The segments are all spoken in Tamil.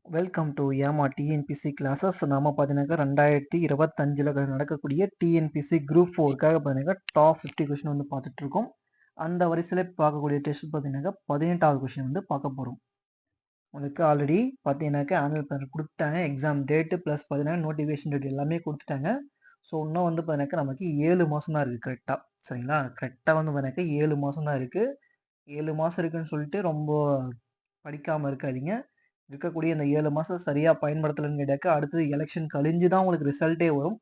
வெல்கம் டு ஏமா டிஎன்பிசி கிளாஸஸ். நாம பார்த்தீங்கன்னாக்கா 2025 நடக்கக்கூடிய டிஎன்பிசி குரூப் 4க்காக பார்த்தீங்கன்னா டாப் 50 கொஸ்டின் வந்து பார்த்துட்டு இருக்கோம். அந்த வரிசையில் பார்க்கக்கூடிய டெஸ்ட் பார்த்தீங்கன்னாக்கா 18வது கொஸ்டின் வந்து பார்க்க போகிறோம். உங்களுக்கு ஆல்ரெடி பார்த்தீங்கன்னாக்கா ஆனுவல் பிளான் கொடுத்துட்டாங்க, எக்ஸாம் டேட்டு ப்ளஸ் பார்த்தீங்கன்னா நோட்டிஃபிகேஷன் டேட் எல்லாமே கொடுத்துட்டாங்க. ஸோ இன்னும் வந்து பார்த்தீங்கன்னாக்கா நமக்கு 7 மாதம் தான் இருக்குது கரெக்டாக. சரிங்களா, கரெக்டாக வந்து பார்த்தீங்கன்னாக்கா 7 மாதம் தான் இருக்குது. 7 மாதம் இருக்குன்னு சொல்லிட்டு ரொம்ப படிக்காமல் இருக்காதீங்க. இருக்கக்கூடிய இந்த 7 மாதம் சரியாக பயன்படுத்தலைன்னு கேட்டாக்கா அடுத்தது எலெக்ஷன் கழிஞ்சு தான் உங்களுக்கு ரிசல்ட்டே வரும்.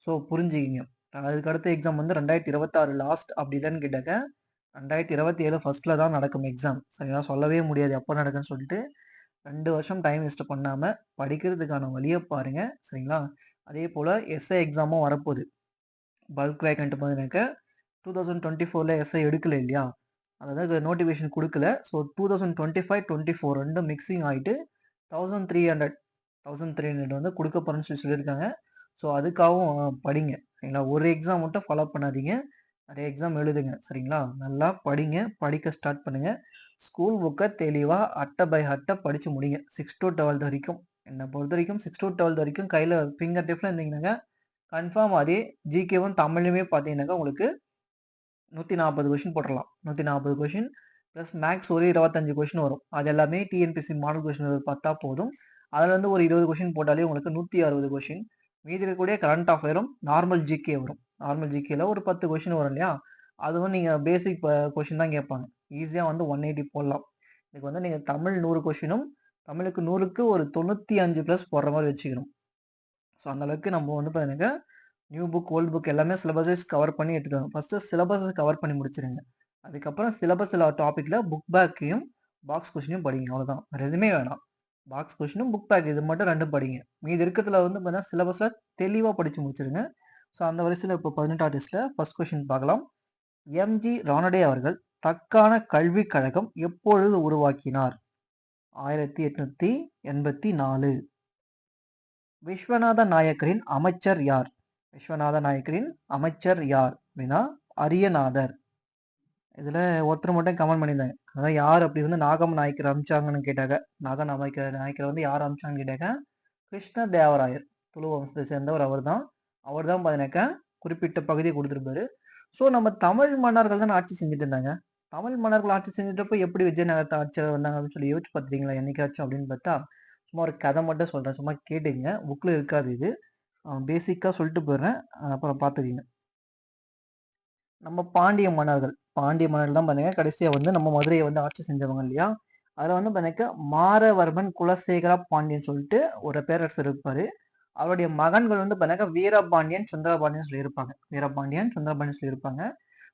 ஸோ புரிஞ்சுக்கிங்க. அதுக்கு அடுத்த எக்ஸாம் வந்து 2026 லாஸ்ட், அப்படி இல்லைன்னு கேட்டாக்கா 2027 ஃபர்ஸ்ட்ல தான் நடக்கும் எக்ஸாம். சரிங்களா, சொல்லவே முடியாது எப்போ நடக்குன்னு சொல்லிட்டு. 2 வருஷம் டைம் வேஸ்ட் பண்ணாமல் படிக்கிறதுக்கான வழியை பாருங்க. சரிங்களா, அதே போல் எஸ்ஐ எக்ஸாமும் வரப்போகுது. பல்க் வேக்கன்ட் பார்த்தீங்கன்னாக்கா 2024 எஸ்ஐ எடுக்கல இல்லையா, அதாவது நோட்டிஃபிகேஷன் கொடுக்கல. ஸோ 2025-24 ரெண்டும் மிக்சிங் ஆகிட்டு 1300 வந்து கொடுக்க போகிறேன்னு சொல்லியிருக்காங்க. ஸோ அதுக்காகவும் படிங்க. சரிங்களா, ஒரு எக்ஸாம் மட்டும் ஃபாலோ பண்ணாதீங்க, நிறைய எக்ஸாம் எழுதுங்க. சரிங்களா, நல்லா படிங்க, படிக்க ஸ்டார்ட் பண்ணுங்க. ஸ்கூல் புக்கை தெளிவாக அட்டை பை அட்டை படித்து முடிங்க. 6 to 12 வரைக்கும் என்னை பொறுத்த வரைக்கும் 6 to 12 வரைக்கும் கையில் ஃபிங்கர் டிப்பில் இருந்தீங்கன்னாக்கா கன்ஃபார்ம் அதே ஜிகேவும் தமிழ்லையுமே பார்த்தீங்கன்னாக்கா உங்களுக்கு 140 கொஷின் போட்டுடலாம். 140 கொஷின் ப்ளஸ் மேக்ஸ் ஒரு 25 கொஷின் வரும். அது எல்லாமே டிஎன்பிசி மாடல் கொஷின் பார்த்தா போதும். அதில் வந்து ஒரு 20 கொஷின் போட்டாலே உங்களுக்கு 160 கொஷின். மீதி இருக்கக்கூடிய கரண்ட் அஃபேரும் நார்மல் ஜிகே வரும். நார்மல் ஜிகேல ஒரு 10 கொஷின் வரும் இல்லையா, அதுவும் நீங்கள் பேசிக் கொஷின் தான் கேட்பாங்க. ஈஸியாக வந்து 180 போடலாம். இதுக்கு வந்து நீங்கள் தமிழ் 100 கொஷினும் தமிழுக்கு 100க்கு ஒரு 95 ப்ளஸ் போடுற மாதிரி வச்சுக்கணும். ஸோ அந்தளவுக்கு நம்ம வந்து பார்த்தீங்கன்னா நியூ புக் ஓல்டு புக் எல்லாமே சிலபஸஸ் கவர் பண்ணி எடுத்துட்டு வாங்க. ஃபர்ஸ்ட் சிலபஸை கவர் பண்ணி முடிச்சிருங்க. அதுக்கப்புறம் சிலபஸில் டாப்பிக்கில் புக் பேக்கையும் பாக்ஸ் கொஸ்டினையும் படிங்க. அவ்வளோதான், வேறு எதுவுமே வேணாம். பாக்ஸ் கொஸ்டினும் புக் பேக் இது மட்டும் 2 படிங்க. மீதி இருக்கிறதுல வந்து பார்த்தீங்கன்னா சிலபஸில் தெளிவாக படித்து முடிச்சிருங்க. ஸோ அந்த வரிசையில் இப்போ 18வது டெஸ்ட்டில் ஃபர்ஸ்ட் கொஸ்டின் பார்க்கலாம். எம்ஜி ரானடே அவர்கள் தக்கான கல்விக் கழகம் எப்பொழுது உருவாக்கினார்? 1884. விஸ்வநாத நாயக்கரின் அமைச்சர் யார்? விஸ்வநாத நாயக்கரின் அமைச்சர் யார் அப்படின்னா அரியநாதர். இதுல ஒருத்தர் மட்டும் கமெண்ட் பண்ணியிருந்தாங்க, அதான் யார் அப்படி வந்து நாகம் நாயக்கர் அமிச்சாங்கன்னு கேட்டாங்க. நாயக்கர் வந்து யார் அமிச்சாங்கன்னு கேட்டாங்க, கிருஷ்ண தேவராயர், துளு வம்சத்தை சேர்ந்தவர். அவர் தான் பார்த்தீங்கன்னாக்கா குறிப்பிட்ட பகுதியை கொடுத்துருப்பாரு. ஸோ நம்ம தமிழ் மன்னர்கள் தான் ஆட்சி செஞ்சுட்டு இருந்தாங்க. தமிழ் மன்னர்கள் ஆட்சி செஞ்சுட்டப்போ எப்படி விஜயநகரத்தை ஆட்சியர் வந்தாங்க அப்படின்னு சொல்லி யோசிச்சு பார்த்துட்டீங்களா என்னைக்காச்சும் அப்படின்னு பார்த்தா, சும்மா ஒரு கதை மட்டும் சொல்கிறேன், சும்மா கேட்டுங்க, புக்கில் இருக்காது இது, பேசிக்காக சொல்லிட்டு போயிடுறேன், அப்புறம் பார்த்துக்கிங்க. நம்ம பாண்டிய மன்னர்கள் தான் பார்த்தீங்கன்னா கடைசியாக வந்து நம்ம மதுரையை வந்து ஆட்சி செஞ்சவங்க இல்லையா. அதில் வந்து பார்த்தீங்கன்னா மாரவர்மன் குலசேகர பாண்டியன் சொல்லிட்டு ஒரு பேரரசர் இருப்பார். அவருடைய மகன்கள் வந்து பார்த்தீங்கன்னா வீரபாண்டியன் சுந்தரபாண்டியன் சொல்லியிருப்பாங்க. சொல்லியிருப்பாங்க.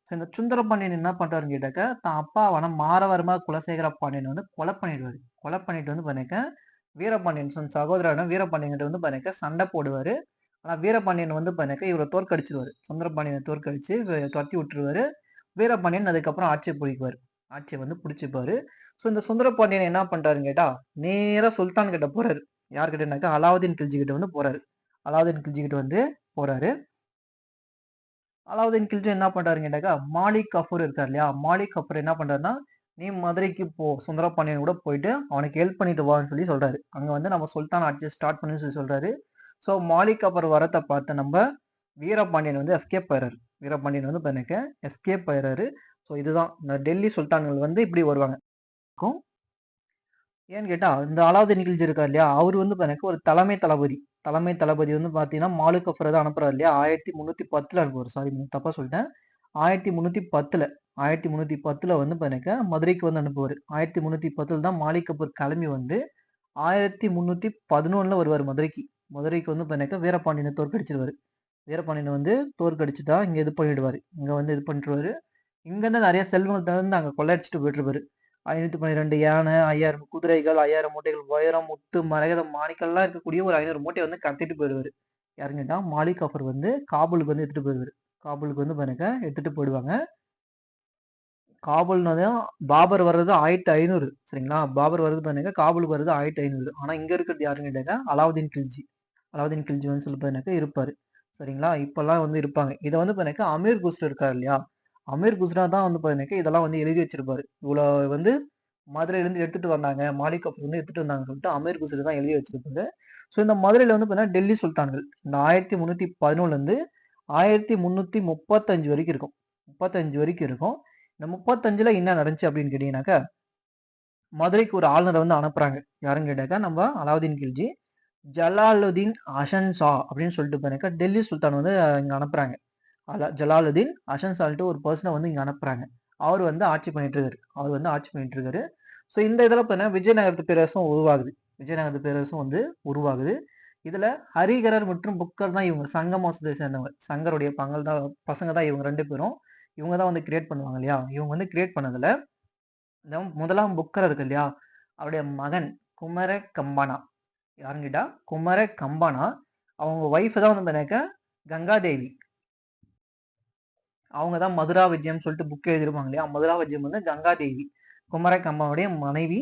ஸோ இந்த சுந்தரபாண்டியன் என்ன பண்ணுறாருன்னு கேட்டாக்கா, தான் அப்பாவான மாரவர்ம குலசேகர பாண்டியன் வந்து கொலை பண்ணிடுவார். கொலை பண்ணிட்டு வந்து பார்த்தீங்கன்னா வீரபாண்டியன் சகோதரன வீரபாண்டியன் கிட்ட வந்து பார்த்தீங்கன்னா சண்டை போடுவார். ஆனால் வீரபாண்டியன் வந்து பார்த்தீங்கன்னா இவரை தோற்கடிச்சிருவார். சுந்தரபாண்டியனை தோற்கடிச்சு துரத்தி விட்டுருவாரு. வீரபாண்டியன் அதுக்கப்புறம் ஆட்சியை பிடிக்குவார். ஆட்சியை வந்து பிடிச்சிப்பாரு. ஸோ இந்த சுந்தரபாண்டியன் என்ன பண்றாருன்னு கேட்டா, நேராக சுல்தான் கிட்ட போறாரு. யார்கிட்டனாக்கா அலாவுதீன் கில்ஜி கிட்ட வந்து போறாரு. அலாவுதீன் கில்ஜி கிட்ட வந்து போறாரு. அலாவுதீன் கில்ஜி என்ன பண்றாருன்னு கேட்டாக்கா, மாலிக் கஃபூர் இருக்கார் இல்லையா, மாலிக் கஃபூர் என்ன பண்றாருன்னா, நீ மதுரைக்கு போ, சுந்தரபாண்டியன் கூட போயிட்டு அவனுக்கு ஹெல்ப் பண்ணிட்டு வான்னு சொல்லி சொல்றாரு. அங்க வந்து நம்ம சுல்தான் ஆட்சியை ஸ்டார்ட் பண்ணி சொல்லி சொல்றாரு. ஸோ மாலிக் கஃபூர் வரத்தை பார்த்து நம்ம வீரபாண்டியன் வந்து எஸ்கேப் ஆயிறாரு. வீரபாண்டியன் வந்து பார்த்தீங்கன்னா எஸ்கேப் ஆயிறாரு. ஸோ இதுதான் இந்த டெல்லி சுல்தான்கள் வந்து இப்படி வருவாங்க. ஏன்னு கேட்டா, இந்த அலாவுதீன் கில்ஜி இருக்கார் இல்லையா, அவர் வந்து பார்த்தீங்கன்னா ஒரு தலைமை தளபதி. தலைமை தளபதி வந்து பார்த்தீங்கன்னா மாலிக் கஃபூரை தான் அனுப்புறாரு இல்லையா, 1310 அனுப்புவார். சாரி, தப்பா சொல்லிட்டேன். 1310 வந்து பார்த்தீங்கன்னா மதுரைக்கு வந்து அனுப்புவார். 1310 தான் மாலிக் கஃபூர் கிளம்பி வந்து 1311 வருவார் மதுரைக்கு. மதுரைக்கு வந்து பார்த்தீங்கன்னா வீரபாண்டியனை தோற்கடிச்சிருவாரு. வீரபாண்டியனை வந்து தோற்கடிச்சுட்டா இங்க இது பண்ணிடுவாரு. இங்க வந்து இது பண்ணிட்டுருவாரு. இங்கேருந்து நிறைய செல்வங்களை வந்து அங்கே கொள்ளையடிச்சிட்டு போயிட்டுருப்பாரு. 512 யானை, 5000 குதிரைகள், 5000 மூட்டைகள் வைரம், முத்து, மரகதம், மாணிக்கெல்லாம் இருக்கக்கூடிய ஒரு 500 மூட்டையை வந்து கடத்திட்டு போயிடுவாரு. யாருன்னு கேட்டா மாலிக் கஃபூர் வந்து காபூலுக்கு வந்து எடுத்துட்டு போயிடுவாரு. காபூலுக்கு வந்து பாருங்க எடுத்துட்டு போயிடுவாங்க. காபூல்னதும் பாபர் வர்றது 1500. சரிங்களா, பாபர் வர்றது பாருங்க, காபூலுக்கு வர்றது 1500. ஆனா இங்க இருக்கிறது யாருன்னு கேட்டாங்க அலாவுதீன் கில்ஜி. அலாவுதீன் கில்ஜி வந்து சொல்லி பாருங்க இருப்பாரு. சரிங்களா, இப்பெல்லாம் வந்து இருப்பாங்க. இதை வந்து பாருங்க அமீர் குஸ்ரு இருக்காரு இல்லையா, அமீர் குஸ்ரா தான் வந்து பாருங்க இதெல்லாம் வந்து எழுதி வச்சிருப்பாரு. இவ்வளோ வந்து மதுரையிலேருந்து எடுத்துட்டு வந்தாங்க. மாலிக் கஃபூர் வந்து எடுத்துட்டு வந்தாங்கன்னு சொல்லிட்டு அமீர் குஸ்ரி தான் எழுதி வச்சிருப்பாரு. ஸோ இந்த மதுரையில வந்து பார்த்தீங்கன்னா டெல்லி சுல்தான்கள் இந்த 1311லேருந்து 1335 வரைக்கும் இருக்கும். 35 வரைக்கும் இருக்கும். இந்த 35ல என்ன நடந்துச்சு அப்படின்னு கேட்டீங்கன்னாக்கா, மதுரைக்கு ஒரு ஆளுநரை வந்து அனுப்புறாங்க. யாருன்னு கேட்டாக்கா நம்ம அலாவுதீன் கில்ஜி. ஜலாலுதீன் அஷன் ஷா அப்படின்னு சொல்லிட்டு பாருங்க டெல்லி சுல்தான் வந்து இங்க அனுப்புறாங்க. ஜலாலுதீன் அஷன் சால்ட்டு ஒரு பர்சனை வந்து இங்க அனுப்புறாங்க. அவர் வந்து ஆட்சி பண்ணிட்டு இருக்காரு. ஸோ இந்த இதில் பார்த்தீங்கன்னா விஜயநகரத்து பேரரசும் உருவாகுது. விஜயநகரத்து பேரரசும் வந்து உருவாகுது. இதுல ஹரிகரர் மற்றும் புக்கர் தான் இவங்க சங்க மோசத்தை சேர்ந்தவங்க. சங்கருடைய பசங்க தான் இவங்க 2 பேரும். இவங்க தான் வந்து கிரியேட் பண்ணுவாங்க இல்லையா? இவங்க வந்து கிரியேட் பண்ணதுல இந்த முதலாம் புக்கர் இருக்கு இல்லையா? அவருடைய மகன் குமர கம்பனா. யாருன்னு கேட்டா குமர கம்பனா. அவங்க ஒய்ஃப் தான் வந்து பார்த்தீங்கன்னாக்கா கங்காதேவி. அவங்க தான் மதுரா விஜயம் சொல்லிட்டு புக் எழுதிருப்பாங்க இல்லையா? மதுரா விஜயம் வந்து கங்காதேவி. குமர கம்பனுடைய மனைவி.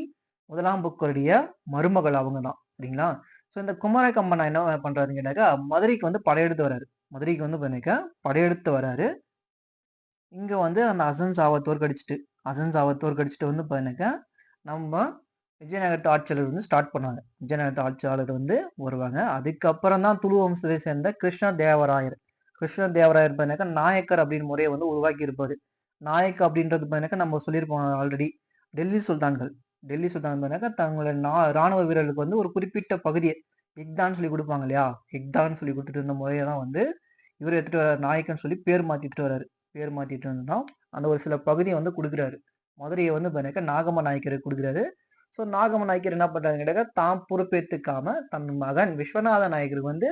முதலாம் புக்கருடைய மருமகள் அவங்க தான். சரிங்களா? ஸோ இந்த குமர கம்பனா என்ன பண்றாருன்னு கேட்டாக்கா மதுரைக்கு வந்து படையெடுத்து வராரு. மதுரைக்கு வந்து பார்த்தீங்கன்னாக்கா படையெடுத்து வராரு. இங்க வந்து அந்த அசன்சாவை தோற்கடிச்சிட்டு வந்து பார்த்தீங்கன்னாக்கா நம்ம விஜயநகரத்து ஆட்சியாளர் வந்து ஸ்டார்ட் பண்ணாங்க. விஜயநகரத்து ஆட்சியாளர் வந்து வருவாங்க. அதுக்கப்புறம் தான் துளு வம்சத்தை சேர்ந்த கிருஷ்ணதேவராயர் பார்த்தீங்கன்னாக்கா நாயக்கர் அப்படின்னு முறையை வந்து உருவாக்கி இருப்பாரு. நாயக் அப்படின்றது பார்த்தீங்கன்னாக்கா நம்ம சொல்லியிருப்போம் ஆல்ரெடி. டெல்லி சுல்தான்கள் பார்த்தீங்கன்னாக்கா தங்களுடைய ராணுவ வீரர்களுக்கு வந்து ஒரு குறிப்பிட்ட பகுதியை ஹிக்தான்னு சொல்லி கொடுப்பாங்க இல்லையா? ஹிக்தான்னு சொல்லி கொடுத்துட்டு இருந்த முறையை தான் வந்து இவர் எடுத்துட்டு வர நாயக்கன்னு சொல்லி பேர் மாத்திட்டு வராரு. பேர் மாத்திட்டு வந்து தான் அந்த ஒரு சில பகுதியை வந்து கொடுக்குறாரு. மதுரையை வந்து பார்த்தீங்கன்னாக்கா நாகம நாயக்கருக்கு கொடுக்குறாரு. ஸோ நாகம நாயக்கர் என்ன பண்றாருன்னு கேட்டாக்கா தான் பொறுப்பேற்றுக்காம தன் மகன் விஸ்வநாத நாயக்கருக்கு வந்து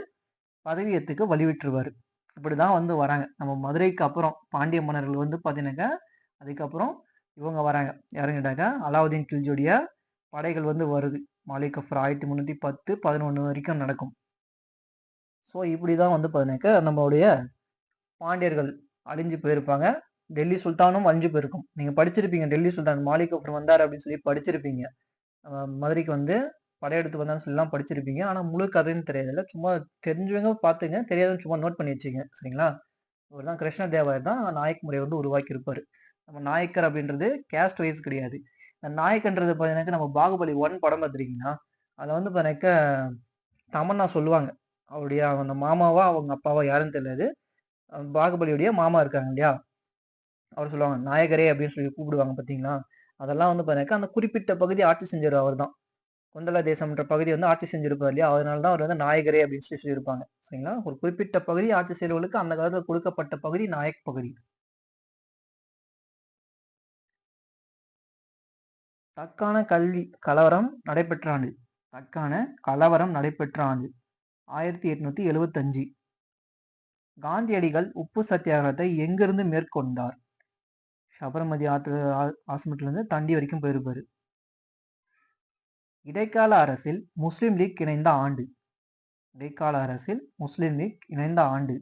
பதவியேத்துக்க வழிவிட்டுருவாரு. இப்படிதான் வந்து வராங்க. நம்ம மதுரைக்கு அப்புறம் பாண்டிய மன்னர்கள் வந்து பார்த்தீங்கன்னாக்கா அதுக்கப்புறம் இவங்க வராங்க. யாருன்னு கேட்டாக்கா அலாவுதீன் கில்ஜியுடைய படைகள் வந்து வருது. மாலிக் கஃபூர் 1310, 11 வரைக்கும் நடக்கும். ஸோ இப்படிதான் வந்து பார்த்தீங்கன்னாக்கா நம்மளுடைய பாண்டியர்கள் அழிஞ்சு போயிருப்பாங்க. டெல்லி சுல்தானும் அழிஞ்சு போயிருக்கும். நீங்க படிச்சிருப்பீங்க. டெல்லி சுல்தான் மாலிக் கஃபூர் வந்தாரு அப்படின்னு சொல்லி படிச்சிருப்பீங்க. மதுரைக்கு வந்து படையெடுத்து வந்தான்னு சொல்லலாம் படிச்சிருப்பீங்க. ஆனா முழு கதைன்னு தெரியாதுல்ல. சும்மா தெரிஞ்சவங்க பார்த்துங்க. தெரியாதவங்க சும்மா நோட் பண்ணி வச்சுங்க. சரிங்களா? இவர் தான் கிருஷ்ணதேவராயர் தான் நாயக் முறையை வந்து உருவாக்கி இருப்பாரு. நம்ம நாயக்கர் அப்படின்றது கேஸ்ட் வைஸ் கிடையாது. இந்த நாயக்கன்றது பார்த்தீங்கன்னாக்கா நம்ம பாகுபலி 1 படம் பார்த்துருக்கீங்கன்னா, அதில் வந்து பார்த்தீங்கன்னாக்கா தமன்னா சொல்லுவாங்க. அவருடைய அந்த மாமாவா அவங்க அப்பாவா யாருன்னு தெரியாது. பாகுபலியுடைய மாமா இருக்காங்க இல்லையா? அவர் சொல்லுவாங்க நாயகரே அப்படின்னு சொல்லி கூப்பிடுவாங்க பார்த்தீங்களா? அதெல்லாம் வந்து பார்த்தீங்கன்னாக்கா அந்த குறிப்பிட்ட பகுதி ஆட்சி செஞ்சவர் அவர் தான். கொந்தள தேசம்ன்ற பகுதி வந்து ஆட்சி செஞ்சிருப்பார் இல்லையா? அதனால தான் அவர் வந்து நாயகரே அப்படின்னு சொல்லி சொல்லியிருப்பாங்க. சரிங்களா? ஒரு குறிப்பிட்ட பகுதி ஆட்சி செய்றவர்களுக்கு அந்த காலத்துல கொடுக்கப்பட்ட பகுதி நாயக் பகுதி. தக்கான கலவரம் நடைபெற்ற ஆண்டு 1875. காந்தியடிகள் உப்பு சத்தியாகிரகத்தை எங்கிருந்து மேற்கொண்டார்? சபர்மதி ஆசிரமத்துல இருந்து தண்டி வரைக்கும் போயிருப்பாரு. இடைக்கால அரசில் முஸ்லிம் லீக் இணைந்த ஆண்டு.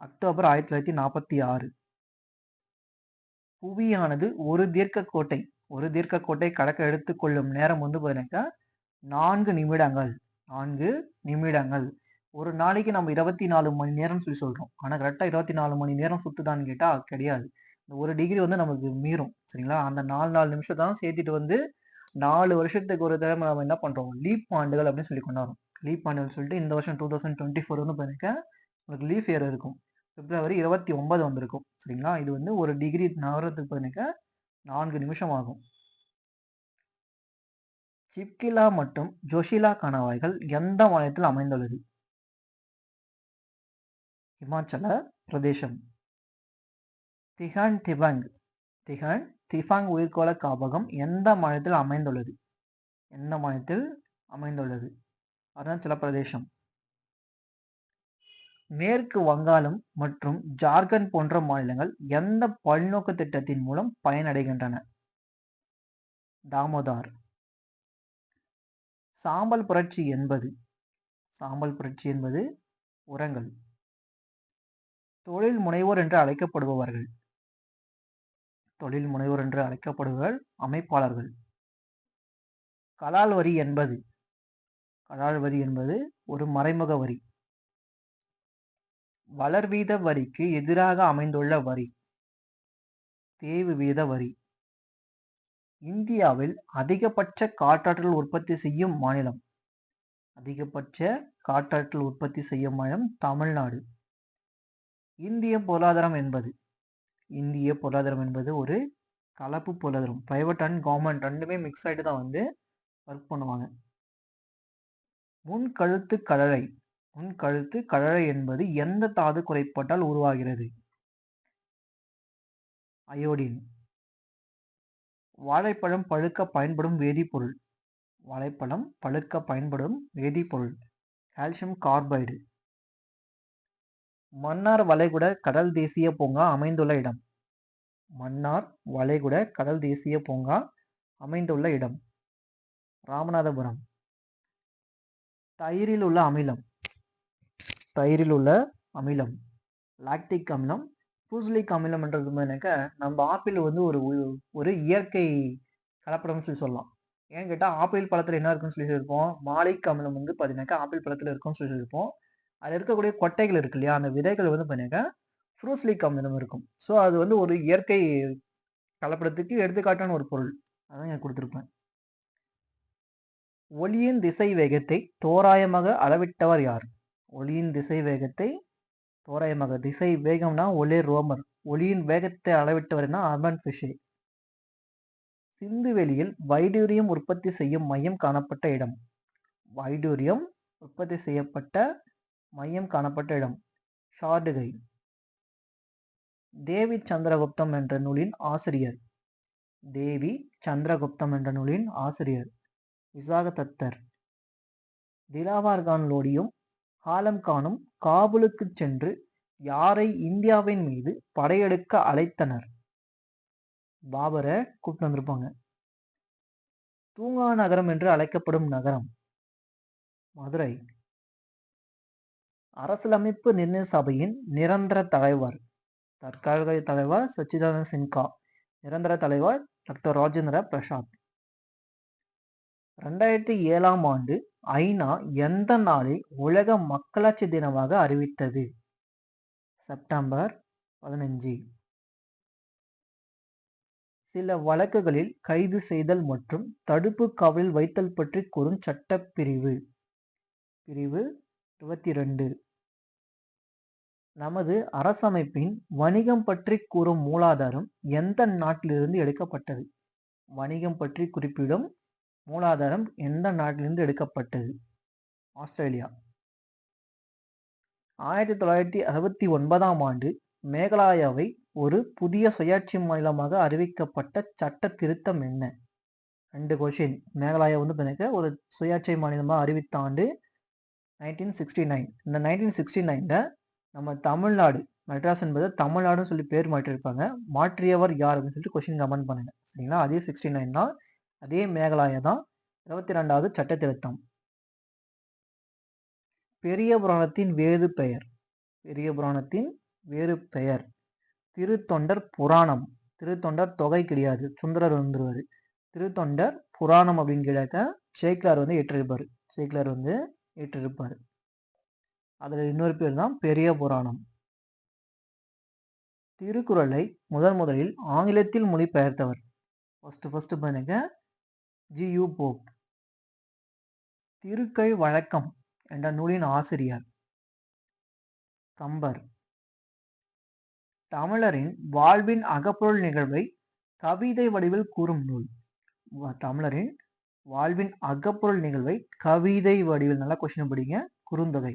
அக்டோபர் 1946. புவியானது ஒரு தீர்க்க கோட்டை கடக்க எடுத்துக்கொள்ளும் நேரம் வந்து பார்த்தீங்கன்னாக்கா 4 நிமிடங்கள். ஒரு நாளைக்கு நம்ம 24 மணி நேரம் சொல்லி சொல்றோம். ஆனா கரெக்டா 24 மணி நேரம் சுத்துதான்னு கேட்டா கிடையாது. ஒரு டிகிரி வந்து நமக்கு மீறும். சரிங்களா? அந்த 4 நிமிஷம் தான் சேர்த்துட்டு வந்து 4 வருஷத்துக்கு ஒரு தடவை நம்ம என்ன பண்றோம்? லீப் ஆண்டுகள் அப்படின்னு சொல்லி கொண்டாடுறோம். லீப் ஆண்டுகள் சொல்லிட்டு இந்த வருஷம் 2024 வந்து பார்த்தீங்கன்னா உங்களுக்கு லீஃப் இயர் இருக்கும். பிப்ரவரி 29 வந்திருக்கும். சரிங்களா? இது வந்து ஒரு டிகிரி நகரத்துக்கு பார்த்தீங்கன்னாக்கா 4 நிமிஷம் ஆகும். சிப்கிலா மற்றும் ஜோஷிலா கணவாய்கள் எந்த மாநிலத்தில் அமைந்துள்ளது? இமாச்சல பிரதேசம். திகான் திஃபாங் உயிர்க்கோள காப்பகம் எந்த மாநிலத்தில் அமைந்துள்ளது? அருணாச்சல பிரதேசம். மேற்கு வங்காளம் மற்றும் ஜார்க்கண்ட் போன்ற மாநிலங்கள் எந்த பல்நோக்கு திட்டத்தின் மூலம் பயனடைகின்றன? தாமோதார். சாம்பல் புரட்சி என்பது உரங்கள். தொழில் முனைவோர் என்று அழைக்கப்படுபவர்கள் அமைப்பாளர்கள். கலால் வரி என்பது ஒரு மறைமுக வரி. வளர்வீத வரிக்கு எதிராக அமைந்துள்ள வரி தேய்வு வீத வரி. இந்தியாவில் அதிகபட்ச காற்றாற்றல் உற்பத்தி செய்யும் மாநிலம். அதிகபட்ச காற்றாற்றல் உற்பத்தி செய்யும் மாநிலம் தமிழ்நாடு. இந்திய பொருளாதாரம் என்பது ஒரு கலப்பு பொருளாதாரம். பிரைவேட் அண்ட் கவர்மெண்ட் ரெண்டுமே மிக்ஸ் ஆகிட்டு தான் வந்து ஒர்க் பண்ணுவாங்க. முன்கழுத்து கழலை என்பது எந்த தாது குறைபாட்டால் உருவாகிறது? அயோடின். வாழைப்பழம் பழுக்க பயன்படும் வேதிப்பொருள் கால்சியம் கார்பைடு. மன்னார் வளைகுடா கடல் தேசிய பூங்கா அமைந்துள்ள இடம் ராமநாதபுரம். தயிரில் உள்ள அமிலம் லாக்டிக் அமிலம். பூசலிக் அமிலம் என்றது நம்ம ஆப்பிள் வந்து ஒரு இயற்கை கலப்படம்னு சொல்லலாம். ஏன்னு கேட்டால் ஆப்பிள் பழத்தில் என்ன இருக்குன்னு சொல்லியிருப்போம், மாலிக் அமிலம் வந்து பார்த்தீங்கன்னாக்கா ஆப்பிள் பழத்தில் இருக்குன்னு சொல்லியிருப்போம். அதில் இருக்கக்கூடிய கொட்டைகள் இருக்கு இல்லையா, அந்த விதைகள் வந்து பார்த்தீங்கன்னாக்கா ஃப்ரூஸ்லிக் அமிலம் இருக்கும். ஸோ அது வந்து ஒரு இயற்கை கலப்படத்துக்கு எடுத்துக்காட்டான ஒரு பொருள். அதான் இங்கே கொடுத்துருப்பேன். ஒளியின் திசை வேகத்தை தோராயமாக அளவிட்டவர் யார்? திசை வேகம்னா ஒலே ரோமர். ஒளியின் வேகத்தை அளவிட்டவர்னா அர்மன் ஃபிஷே. சிந்துவெளியில் வைடூரியம் உற்பத்தி செய்யும் மையம் காணப்பட்ட இடம் ஷார்டுகை. தேவி சந்திரகுப்தம் என்ற நூலின் ஆசிரியர் விசாகதத்தர். திலாவர் கான் லோடியும் ஆலம் கானும் காபூலுக்கு சென்று யாரை இந்தியாவின் மீது படையெடுக்க அழைத்தனர்? பாபரை கூப்பிட்டு வந்திருப்பாங்க. தூங்கா நகரம் என்று அழைக்கப்படும் நகரம் மதுரை. அரசியலமைப்பு நிர்ணய சபையின் நிரந்தர தலைவர் தற்காலிக தலைவர் சச்சிதானந்த சின்ஹா. நிரந்தர தலைவர் டாக்டர் ராஜேந்திர பிரசாத். 2007ஆம் ஆண்டு ஐநா எந்த நாளில் உலக மக்களாட்சி தினமாக அறிவித்தது? செப்டம்பர் 15. சில வழக்குகளில் கைது செய்தல் மற்றும் தடுப்பு காவலில் வைத்தல் பற்றி கூறும் சட்டப்பிரிவு பிரிவு 22. நமது அரசமைப்பின் வணிகம் பற்றி கூறும் மூலாதாரம் எந்த நாட்டிலிருந்து எடுக்கப்பட்டது? வணிகம் பற்றி குறிப்பிடும் மூலாதாரம் எந்த நாட்டிலிருந்து எடுக்கப்பட்டது? ஆஸ்திரேலியா. 1969ஆம் ஆண்டு மேகாலயாவை ஒரு புதிய சுயாட்சி மாநிலமாக அறிவிக்கப்பட்ட சட்ட திருத்தம் என்ன? 2 கொஸ்டின். மேகாலயா வந்து ஒரு சுயாட்சி மாநிலமாக அறிவித்த ஆண்டு 1969. இந்த 1969ல நம்ம தமிழ்நாடு, மெட்ராஸ் என்பது தமிழ்நாடுன்னு சொல்லி பேர் மாற்றிருப்பாங்க. மாற்றியவர் யார் அப்படின்னு சொல்லிட்டு கொஸ்டின் கமெண்ட் பண்ணுங்க. சரிங்களா? அதே 69 தான், அதே மேகாலயா தான். 22வது சட்ட திருத்தம். பெரிய புராணத்தின் வேறு பெயர் திருத்தொண்டர் புராணம். திருத்தொண்டர் தொகை கிடையாது, சுந்தரர் வந்துருவாரு. திருத்தொண்டர் புராணம் அப்படின்னு கேட்டாக்க சேக்கிலார் வந்து ஏற்றிருப்பார். அதுல இன்னொரு பேர் தான் பெரிய புராணம். திருக்குறளை முதலில் ஆங்கிலத்தில் மொழிபெயர்த்தவர் ஃபர்ஸ்ட் பண்ணுங்க ஜி.யு. போப். திருக்கை வழக்கம் என்ற நூலின் ஆசிரியர் கம்பர். தமிழரின் வாழ்வின் அகப்பொருள் நிகழ்வை கவிதை வடிவில் கூறும் நூல். தமிழரின் வாழ்வின் அகப்பொருள் நிகழ்வை கவிதை வடிவில், நல்லா கொஸ்டின் படிங்க, குறுந்தொகை.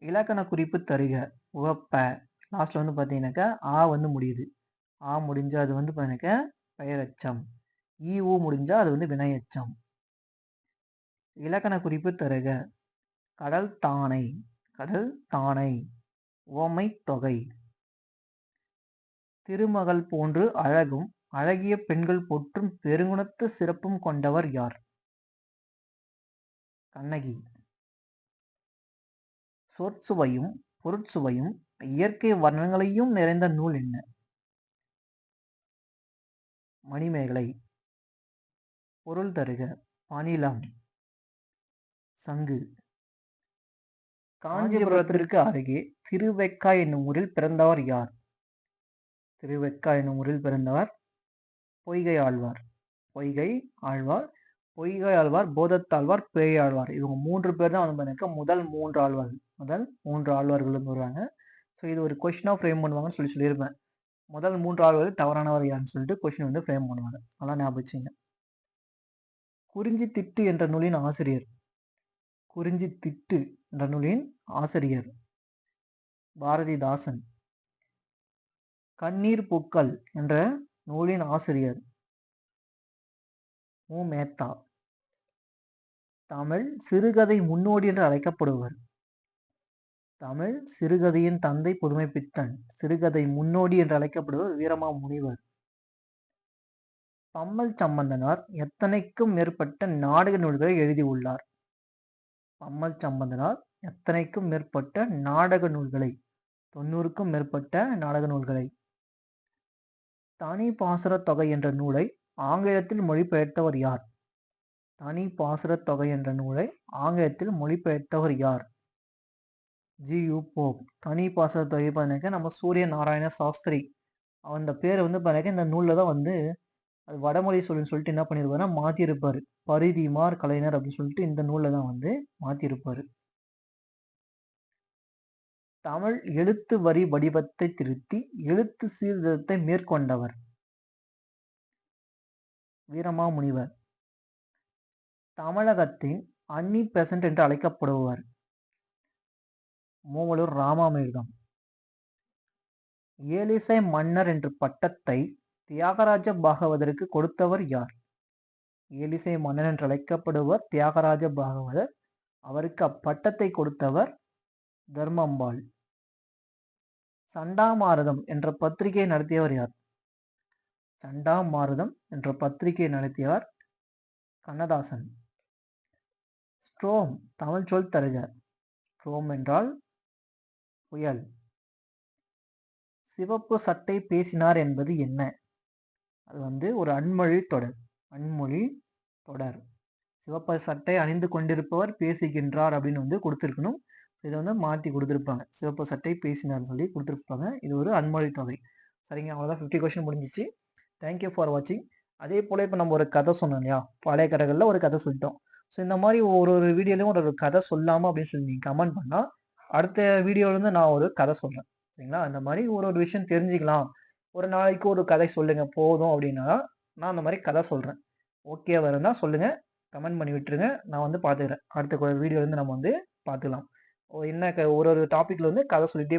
இலக்கண குறிப்பு தருக. உவப்ப லாஸ்ட்ல வந்து பார்த்தீங்கன்னாக்கா வந்து முடியுது. முடிஞ்சா அது வந்து பார்த்தீங்கன்னாக்கா பெயரெச்சம். ஊ முடிஞ்சா அது வந்து வினையெச்சம். இலக்கண குறிப்பு தருக. கடல் தானை உவமை தொகை. திருமகள் போன்று அழகும் அழகிய பெண்கள் போற்றும் பெருங்குணத்து சிறப்பும் கொண்டவர் யார்? கண்ணகி. சொற்சுவையும் பொருட்சுவையும் இயற்கை வர்ணங்களையும் நிறைந்த நூல் என்ன? மணிமேகலை. பொருள் தருக. பணிலம், சங்கு. காஞ்சிபுரத்திற்கு அருகே திருவெக்காய் என்னும் ஊரில் பிறந்தவர் யார்? பொய்கை ஆழ்வார், பொய்கை ஆழ்வார், பொய்கை ஆழ்வார், போதத்தாழ்வார், பேயாழ்வார். இவங்க 3 பேர் தான் வந்து பார்த்தீங்கன்னா முதல் 3 ஆழ்வார்கள். முதல் 3 ஆழ்வார்கள்னு வருவாங்க. ஸோ இது ஒரு கொஸ்டினா ஃப்ரேம் பண்ணுவாங்கன்னு சொல்லியிருப்பேன். முதல் 3 ஆழ்வார்கள் தவறானவர் யாருன்னு சொல்லிட்டு கொஸ்டின் வந்து ஃப்ரேம் பண்ணுவாங்க. நல்லா ஞாபகம் வச்சுங்க. குறிஞ்சி திட்டு என்ற நூலின் ஆசிரியர். குறிஞ்சி திட்டு என்ற நூலின் ஆசிரியர் பாரதிதாசன். கண்ணீர் பூக்கள் என்ற நூலின் ஆசிரியர் மு. மேத்தா. தமிழ் சிறுகதை முன்னோடி என்று அழைக்கப்படுவர். தமிழ் சிறுகதையின் தந்தை புதுமைப்பித்தன். சிறுகதை முன்னோடி என்று அழைக்கப்படுவர் வீரமாமுனிவர். பம்மல் சம்பந்தனார் எத்தனைக்கும் மேற்பட்ட நாடக நூல்களை எழுதியுள்ளார். பம்மல் சம்பந்தனார் எத்தனைக்கும் மேற்பட்ட நாடக நூல்களை 90க்கும் மேற்பட்ட நாடக நூல்களை. தனி பாசுர தொகை என்ற நூலை ஆங்கிலத்தில் மொழிபெயர்த்தவர் யார்? தனி பாசுர தொகை என்ற நூலை ஆங்கிலத்தில் மொழிபெயர்த்தவர் யார்? ஜி.யு. போப். தனி பாசுர தொகை பார்த்தீங்கன்னா நம்ம சூரிய நாராயண சாஸ்திரி. அந்த பேரை வந்து பார்த்தீங்கன்னா இந்த நூலில் தான் வந்து அது வடமொழி சொல்லுன்னு சொல்லிட்டு என்ன பண்ணியிருப்பாருன்னா மாற்றியிருப்பார். பரிதிமார் கலைஞர் அப்படின்னு சொல்லிட்டு இந்த நூலில் தான் வந்து மாற்றியிருப்பார். தமிழ் எழுத்து வரி வடிவத்தை திருத்தி எழுத்து சீர்திருத்தத்தை மேற்கொண்டவர் வீரமாமுனிவர். தமிழகத்தின் அன்னி பெசன்ட் என்று அழைக்கப்படுபவர் மூவலூர் ராமாமிர்தம். ஏலிசை மன்னர் என்ற பட்டத்தை தியாகராஜ பாகவதருக்கு கொடுத்தவர் யார்? ஏலிசை மன்னர் என்று அழைக்கப்படுவர் தியாகராஜ பாகவதர். அவருக்கு அப்பட்டத்தை கொடுத்தவர் தர்மம்பாள். சண்டாமாரதம் என்ற பத்திரிகை நடத்தியவர் யார்? சண்டாமாரதம் என்ற பத்திரிகை நடத்தியவர் கண்ணதாசன். ஸ்ட்ரோம் தமிழ் சொல் தருக. ஸ்ட்ரோம் என்றால் புயல். சிவப்பு சட்டை பேசினார் என்பது என்ன? அது வந்து ஒரு அன்மொழி தொடர். அன்மொழி தொடர். சிவப்பு சட்டை அணிந்து கொண்டிருப்பவர் பேசுகின்றார் அப்படின்னு வந்து கொடுத்துருக்கணும். இதை வந்து மாற்றி கொடுத்துருப்பாங்க. சிவப்பு சட்டை பேசினார்னு சொல்லி கொடுத்துருப்பாங்க. இது ஒரு அன்மொழி தொகை. சரிங்க, அவ்வளோதான். 50 கொஸ்டின் முடிஞ்சிச்சு. தேங்க்யூ ஃபார் வாட்சிங். அதே போல் இப்போ நம்ம ஒரு கதை சொன்னோம் இல்லையா, பழைய கதைகளில் ஒரு கதை சொல்லிட்டோம். ஸோ இந்த மாதிரி ஒரு வீடியோலையும் ஒரு கதை சொல்லாமல் அப்படின்னு சொல்லி நீங்கள் கமெண்ட் பண்ணால் அடுத்த வீடியோலேருந்து நான் ஒரு கதை சொல்கிறேன். சரிங்களா? அந்த மாதிரி ஒரு விஷயம் தெரிஞ்சுக்கலாம். ஒரு நாளைக்கு ஒரு கதை சொல்லுங்கள் போதும் அப்படின்னா நான் அந்த மாதிரி கதை சொல்கிறேன். ஓகே வரும்னா சொல்லுங்கள், கமெண்ட் பண்ணி விட்டுருங்க. நான் வந்து பார்த்துக்கிறேன். அடுத்த வீடியோலேருந்து நம்ம வந்து பார்த்துக்கலாம். என்ன ஒரு டாப்பிக்கில் வந்து கதை சொல்லிகிட்டே